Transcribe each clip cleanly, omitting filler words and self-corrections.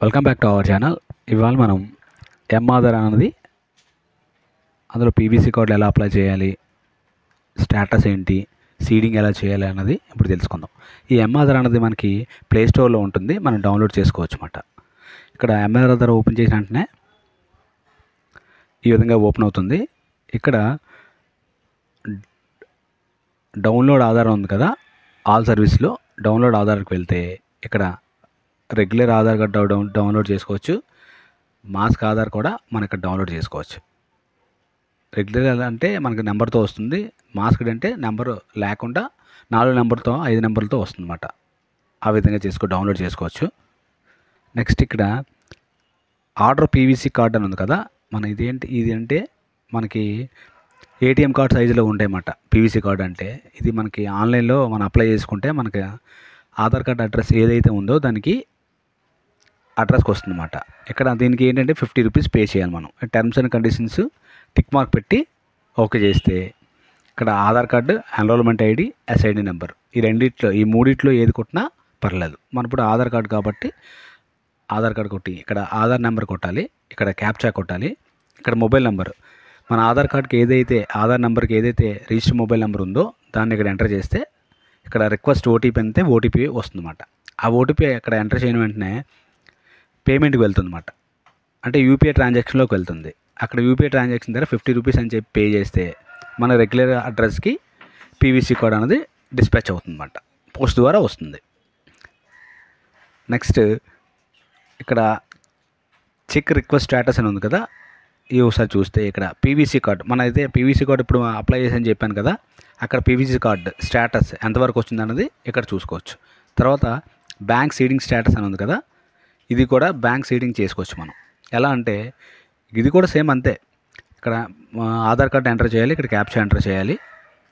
Welcome back to our channel. ఇవాళ మనం ఆధార్ అనేది అందులో పీవీసీ కోడ్లు ఎలా అప్లై చేయాలి, స్టేటస్ ఏంటి, సీడింగ్ ఎలా చేయాలి అన్నది ఇప్పుడు తెలుసుకుందాం. ఈ ఆధార్ అనేది మనకి ప్లే స్టోర్లో ఉంటుంది, మనం డౌన్లోడ్ చేసుకోవచ్చు అన్నమాట. ఇక్కడ ఆధార్ ఓపెన్ చేసిన వెంటనే ఈ విధంగా ఓపెన్ అవుతుంది. ఇక్కడ డౌన్లోడ్ ఆధార్ ఉంది కదా, ఆల్ సర్వీస్లో డౌన్లోడ్ ఆధార్కి వెళ్తే ఇక్కడ రెగ్యులర్ ఆధార్ కార్డు డౌన్లోడ్ చేసుకోవచ్చు, మాస్క్ ఆధార్ కూడా మనం ఇక్కడ డౌన్లోడ్ చేసుకోవచ్చు. రెగ్యులర్ అంటే మనకి నెంబర్తో వస్తుంది, మాస్క్ అంటే నెంబర్ లేకుండా 4 నెంబర్తో 5 నెంబర్లతో వస్తుంది అన్నమాట. ఆ విధంగా డౌన్లోడ్ చేసుకోవచ్చు. నెక్స్ట్ ఇక్కడ ఆర్డర్ పీవీసీ కార్డ్ అని ఉంది కదా, మన ఇది అంటే మనకి ఏటీఎం కార్డ్ సైజులో ఉంటాయన్నమాట. పీవీసీ కార్డ్ అంటే ఇది మనకి ఆన్లైన్లో మనం అప్లై చేసుకుంటే మనకి ఆధార్ కార్డ్ అడ్రస్ ఏదైతే ఉందో దానికి అడ్రస్కి వస్తుంది అన్నమాట. ఇక్కడ దీనికి ఏంటంటే 50 రూపీస్ పే చేయాలి మనం. Terms and conditions tick mark పెట్టి ఓకే చేస్తే ఇక్కడ Aadhaar card, enrolment ID, S I D number ఈ మూడిట్లో ఏది కొట్టినా పర్లేదు. మన ఇప్పుడు ఆధార్ కార్డు కాబట్టి ఆధార్ కార్డు కొట్టి ఇక్కడ ఆధార్ నెంబర్ కొట్టాలి, ఇక్కడ క్యాప్చా కొట్టాలి, ఇక్కడ మొబైల్ నెంబర్ మన ఆధార్ కార్డుకి ఆధార్ నెంబర్కి ఏదైతే రిజిస్టర్ మొబైల్ నెంబర్ ఉందో దాన్ని ఇక్కడ ఎంటర్ చేస్తే ఇక్కడ రిక్వెస్ట్ ఓటీపీ అంటే ఓటీపీ వస్తుందన్నమాట. ఆ ఓటీపీ ఇక్కడ ఎంటర్ చేయని వెంటనే పేమెంట్కి వెళ్తుందన్నమాట. అంటే యూపీఐ ట్రాన్సాక్షన్లోకి వెళ్తుంది. అక్కడ యూపీఐ ట్రాన్సాక్షన్ దగ్గర 50 రూపీస్ అని చెప్పి పే చేస్తే మన రెగ్యులర్ అడ్రస్కి పీవీసీ కోడ్ అనేది డిస్పాచ్ అవుతుందన్నమాట, పోస్ట్ ద్వారా వస్తుంది. నెక్స్ట్ ఇక్కడ చెక్ రిక్వెస్ట్ స్టేటస్ అని ఉంది కదా, ఇది ఒకసారి చూస్తే ఇక్కడ పీవీసీ కార్డ్ మనైతే పీవీసీ కార్డ్ ఇప్పుడు అప్లై చేసి అని చెప్పాను కదా, అక్కడ పీవీసీ కార్డ్ స్టేటస్ ఎంతవరకు వచ్చింది అన్నది ఇక్కడ చూసుకోవచ్చు. తర్వాత బ్యాంక్ సీడింగ్ స్టేటస్ అని ఉంది కదా, ఇది కూడా బ్యాంక్ సీడింగ్ చేసుకోవచ్చు మనం. ఎలా అంటే ఇది కూడా సేమ్ అంతే. ఇక్కడ ఆధార్ కార్డ్ ఎంటర్ చేయాలి, ఇక్కడ క్యాప్చా ఎంటర్ చేయాలి,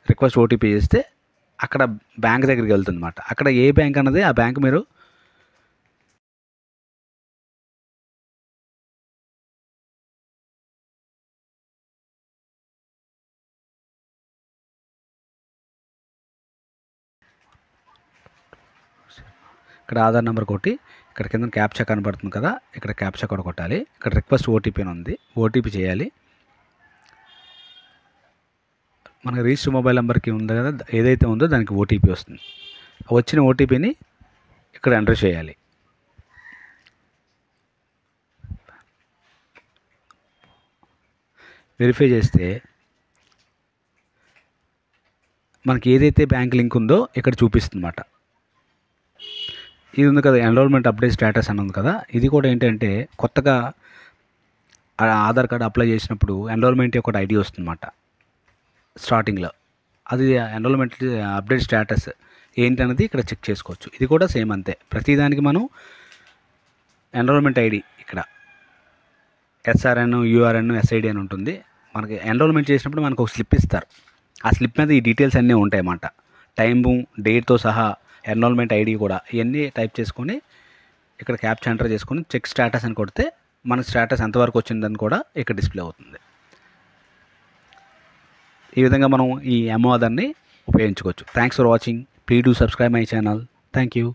రిక్వెస్ట్ ఓటీపీ చేస్తే అక్కడ బ్యాంక్ దగ్గరికి వెళ్తుంది అన్నమాట. అక్కడ ఏ బ్యాంక్ అన్నది ఆ బ్యాంక్ మీరు ఇక్కడ ఆధార్ నెంబర్ కొట్టి ఇక్కడ కింద క్యాప్చా కనబడుతుంది కదా, ఇక్కడ క్యాప్చా కూడా కొట్టాలి. ఇక్కడ రిక్వెస్ట్ ఓటీపీ అని ఉంది, ఓటీపీ చేయాలి. మనకి రిజిస్టర్ మొబైల్ నెంబర్కి ఉంది కదా, ఏదైతే ఉందో దానికి ఓటీపీ వస్తుంది. వచ్చిన ఓటీపీని ఇక్కడ ఎంటర్ చేయాలి. వెరిఫై చేస్తే మనకి ఏదైతే బ్యాంక్ లింక్ ఉందో ఇక్కడ చూపిస్తుంది అన్నమాట. ఇది ఉంది కదా, ఎన్రోల్మెంట్ అప్డేట్ స్టేటస్ అని ఉంది కదా, ఇది కూడా ఏంటంటే కొత్తగా ఆధార్ కార్డు అప్లై చేసినప్పుడు ఎన్రోల్మెంట్ ఒక ఐడి వస్తుందన్నమాట స్టార్టింగ్లో. అది ఎన్రోల్మెంట్ అప్డేట్ స్టేటస్ ఏంటనేది ఇక్కడ చెక్ చేసుకోవచ్చు. ఇది కూడా సేమ్ అంతే. ప్రతిదానికి మనం ఎన్రోల్మెంట్ ఐడి ఇక్కడ ఎస్ఆర్ఎన్, యూఆర్ఎన్, ఎస్ఐడి అని ఉంటుంది. మనకి ఎన్రోల్మెంట్ చేసినప్పుడు మనకు ఒక స్లిప్ ఇస్తారు. ఆ స్లిప్ మీద ఈ డీటెయిల్స్ అన్నీ ఉంటాయి అన్నమాట. టైము, డేట్తో సహా, ఎన్రోల్మెంట్ ఐడి కూడా ఇవన్నీ టైప్ చేసుకొని ఇక్కడ క్యాప్చా ఎంటర్ చేసుకొని చెక్ స్టేటస్ అని కొడితే మన స్టేటస్ ఎంతవరకు వచ్చిందని కూడా ఇక్కడ డిస్ప్లే అవుతుంది. ఈ విధంగా మనం ఈ ఆధార్ని ఉపయోగించుకోవచ్చు. Thanks for watching. Please do subscribe my channel. Thank you.